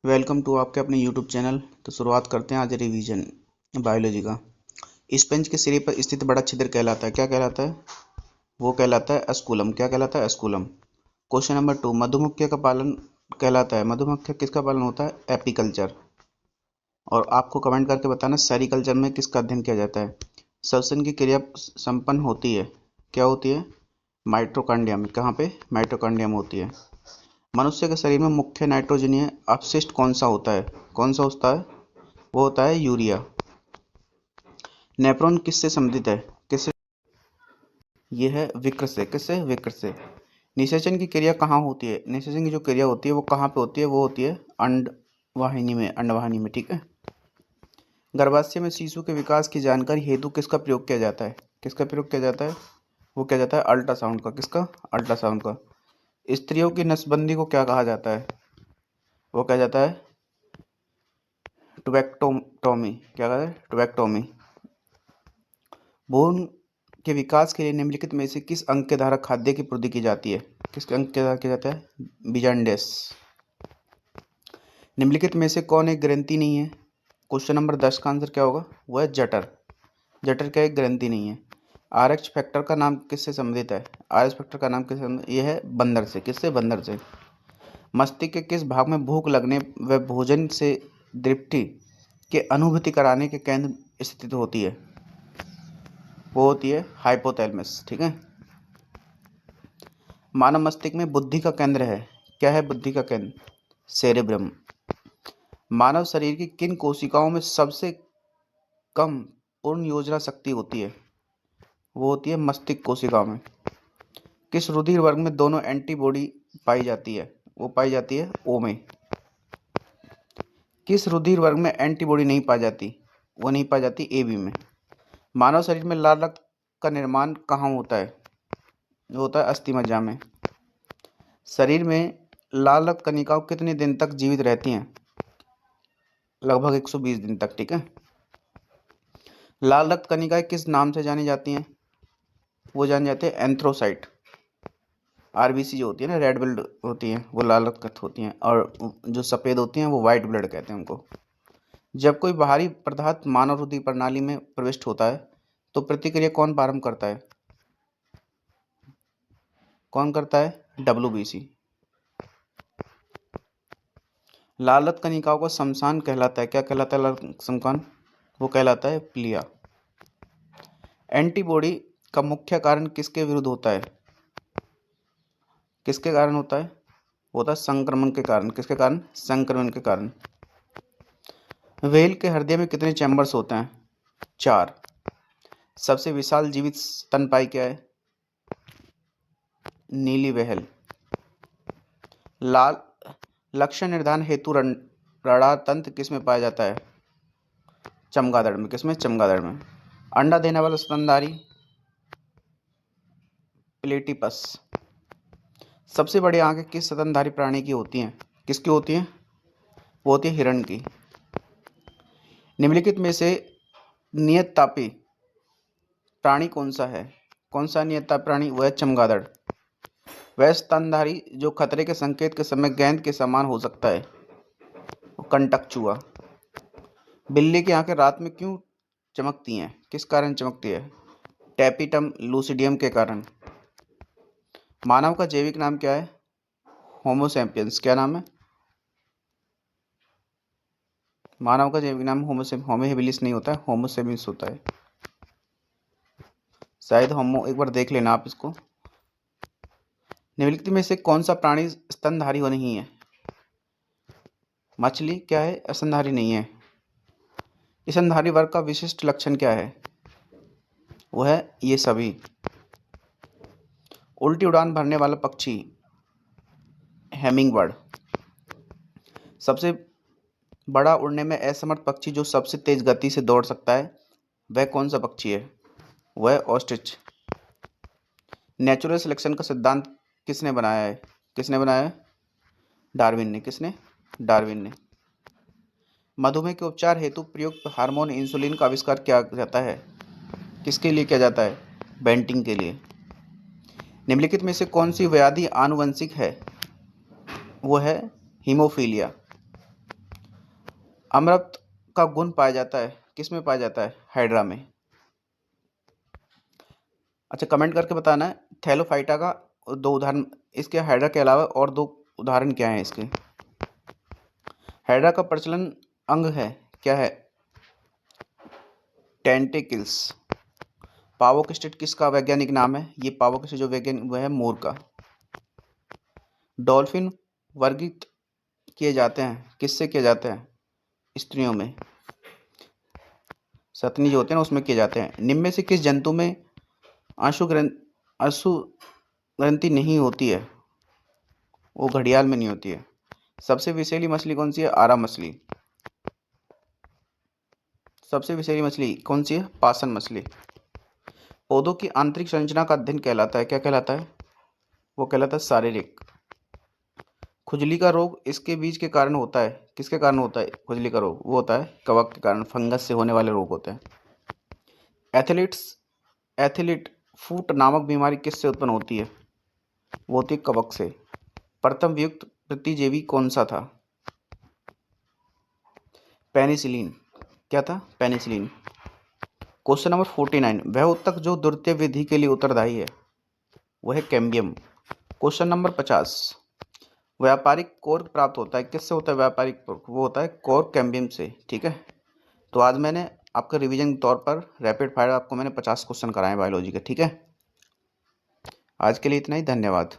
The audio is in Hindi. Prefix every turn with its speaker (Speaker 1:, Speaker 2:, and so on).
Speaker 1: वेलकम टू आपके अपने यूट्यूब चैनल। तो शुरुआत करते हैं आज रिवीजन बायोलॉजी का। स्पंज के सिरे पर स्थित बड़ा छिद्र कहलाता है, क्या कहलाता है? वो कहलाता है अस्कुलम। क्या कहलाता है? अस्कुलम। क्वेश्चन नंबर 2, मधुमक्खियों का पालन कहलाता है। मधुमक्खियाँ किसका पालन होता है? एपीकल्चर। और आपको कमेंट करके बताना सेरीकल्चर में किसका अध्ययन किया जाता है। श्वसन की क्रिया संपन्न होती है, क्या होती है? माइटोकॉन्ड्रिया में। कहाँ पे? माइटोकॉन्ड्रिया में होती है। मनुष्य के शरीर में मुख्य नाइट्रोजनीय अपशिष्ट कौन सा होता है? कौन सा होता है? वो होता है यूरिया। नेफ्रॉन किससे संबंधित है? किससे? ये है विकृत से। किससे? विकृत से। निषेचन की क्रिया कहाँ होती है? निषेचन की जो क्रिया होती है वो कहाँ पे होती है? वो होती है अंडवाहिनी में। अंडवाहिनी में, ठीक है। गर्भाशय में शिशु के विकास की जानकारी हेतु किसका प्रयोग किया जाता है? किसका प्रयोग किया जाता है? वो किया जाता है अल्ट्रासाउंड का। किसका? अल्ट्रासाउंड का। स्त्रियों की नसबंदी को क्या कहा जाता है? वो क्या जाता है? ट्यूबेक्टोमी। क्या कहता है? ट्यूबेक्टोमी। भ्रूण के विकास के लिए निम्नलिखित में से किस अंग के द्वारा खाद्य की पूर्ति की जाती है? किस अंग के द्वारा किया जाता है? बीजांडेस। निम्नलिखित में से कौन एक ग्रंथि नहीं है? क्वेश्चन नंबर 10 का आंसर क्या होगा? वह है जठर। जठर क्या एक ग्रंथि नहीं है। आरएच फैक्टर का नाम किससे संबंधित है? आरएच फैक्टर का नाम किससे संबंधित? यह है बंदर से। किससे? बंदर से। मस्तिष्क के किस भाग में भूख लगने व भोजन से तृप्ति के अनुभूति कराने के केंद्र स्थित होती है? वो होती है हाइपोथैलेमस, ठीक है। मानव मस्तिष्क में बुद्धि का केंद्र है, क्या है बुद्धि का केंद्र? सेरेब्रम। मानव शरीर की किन कोशिकाओं में सबसे कम पूर्ण योजना शक्ति होती है? वो होती है मस्तिष्क कोशिकाओं में। किस रुधिर वर्ग में दोनों एंटीबॉडी पाई जाती है? वो पाई जाती है ओ में। किस रुधिर वर्ग में एंटीबॉडी नहीं पाई जाती? वो नहीं पाई जाती ए बी में। मानव शरीर में लाल रक्त का निर्माण कहाँ होता है? वो होता है अस्थि मज्जा में। शरीर में लाल रक्त कणिकाओं कितने दिन तक जीवित रहती हैं? लगभग 120 दिन तक, ठीक है। लाल रक्त कणिकाएं किस नाम से जानी जाती हैं? वो जानी जाती है एंथ्रोसाइट। आरबीसी जो होती है ना, रेड ब्लड होती हैं, वो लाल रक्त होती हैं, और जो सफ़ेद होती हैं वो वाइट ब्लड कहते हैं उनको। जब कोई बाहरी पदार्थ मानव रुधिर प्रणाली में प्रविष्ट होता है तो प्रतिक्रिया कौन प्रारंभ करता है? कौन करता है? डब्ल्यूबीसी। लाल रक्त कणिकाओं को शमशान कहलाता है, क्या कहलाता है? लाल शमशान, वो कहलाता है प्लिया। एंटीबॉडी का मुख्य कारण किसके विरुद्ध होता है? किसके कारण होता है? होता है संक्रमण के कारण। किसके कारण? संक्रमण के कारण। व्हेल के हृदय में कितने चैम्बर्स होते हैं? 4। सबसे विशाल जीवित स्तनपायी क्या है? नीली व्हेल। लाल लक्षण निर्धारण हेतु रडार तंत्र किस में पाया जाता है? चमगादड़ में। किसमें? चमगादड़ में। अंडा देने वाला स्तनधारी? प्लेटिपस। सबसे बड़ी आंखें किस स्तनधारी प्राणी की होती हैं? किसकी होती हैं? वो होती है हिरण की। निम्नलिखित में से नियत तापी प्राणी कौन सा है? कौन सा नियत तापी प्राणी? वह चमगादड़। वह स्तनधारी जो खतरे के संकेत के समय गेंद के समान हो सकता है, कंटक चूहा। बिल्ली की आंखें रात में क्यों चमकती हैं? किस कारण चमकती है? टैपिटम लूसिडियम के कारण। मानव का जैविक नाम क्या है? Homo sapiens. क्या नाम है? मानव का जैविक नाम होमो हेबिलिस नहीं होता है, होमो सेपियंस होता है। शायद होमो, एक बार देख लेना आप इसको। निम्नलिखित में से कौन सा प्राणी स्तनधारी नहीं है? मछली क्या है? स्तनधारी नहीं है। स्तनधारी वर्ग का विशिष्ट लक्षण क्या है? वो है ये सभी। उल्टी उड़ान भरने वाला पक्षी? Hamming bird. सबसे बड़ा उड़ने में असमर्थ पक्षी जो सबसे तेज गति से दौड़ सकता है, वह कौन सा पक्षी है? वह ऑस्ट्रिच। नेचुरल सिलेक्शन का सिद्धांत किसने बनाया है? किसने बनाया है? डार्विन ने। किसने? डार्विन ने। मधुमेह के उपचार हेतु प्रयुक्त हार्मोन इंसुलिन का आविष्कार किया जाता है? किसके लिए किया जाता है? बेंटिंग के लिए। निम्नलिखित में से कौन सी व्याधि आनुवंशिक है? वो है हीमोफीलिया। अमृत का गुण पाया जाता है किस में पाया जाता है? हाइड्रा में। अच्छा, कमेंट करके बताना है थैलोफाइटा का दो उदाहरण, इसके हाइड्रा के अलावा और दो उदाहरण क्या हैं इसके। हाइड्रा का प्रचलन अंग है, क्या है? टेंटिकल्स। पावक स्टेट किसका वैज्ञानिक नाम है? ये पावक स्टेट जो वैज्ञानिक वो है मोर का। डॉल्फिन वर्गित किए जाते हैं किससे किए जाते हैं? स्त्रियों में। सतनी जो होते हैं ना उसमें किए जाते हैं। निम्न में से किस जंतु में आंसू ग्रंथि नहीं होती है? वो घड़ियाल में नहीं होती है। सबसे विषैली मछली कौन सी है? आरा मछली। सबसे विषैली मछली कौन सी है? पासन मछली। पौधों की आंतरिक संरचना का अध्ययन कहलाता है, क्या कहलाता है? वो कहलाता है शारीरिक। खुजली का रोग इसके बीज के कारण होता है, किसके कारण होता है खुजली का रोग? वो होता है कवक के कारण, फंगस से होने वाले रोग होते हैं। एथलीट फूट नामक बीमारी किससे उत्पन्न होती है? वो होती है कवक से। प्रथम वियुक्त प्रतिजीवी कौन सा था? पेनिसिलिन। क्या था? पेनिसिलिन। क्वेश्चन नंबर 49, वह उत्तक जो द्वितीय विधि के लिए उत्तरदायी है, वह है कैम्बियम। क्वेश्चन नंबर 50, व्यापारिक कोर्क प्राप्त होता है किससे होता है? व्यापारिक कोर्क वो होता है कोर्क कैम्बियम से। ठीक है, तो आज मैंने आपके रिवीजन के तौर पर रैपिड फायर आपको मैंने 50 क्वेश्चन कराए बायोलॉजी के। ठीक है, आज के लिए इतना ही, धन्यवाद।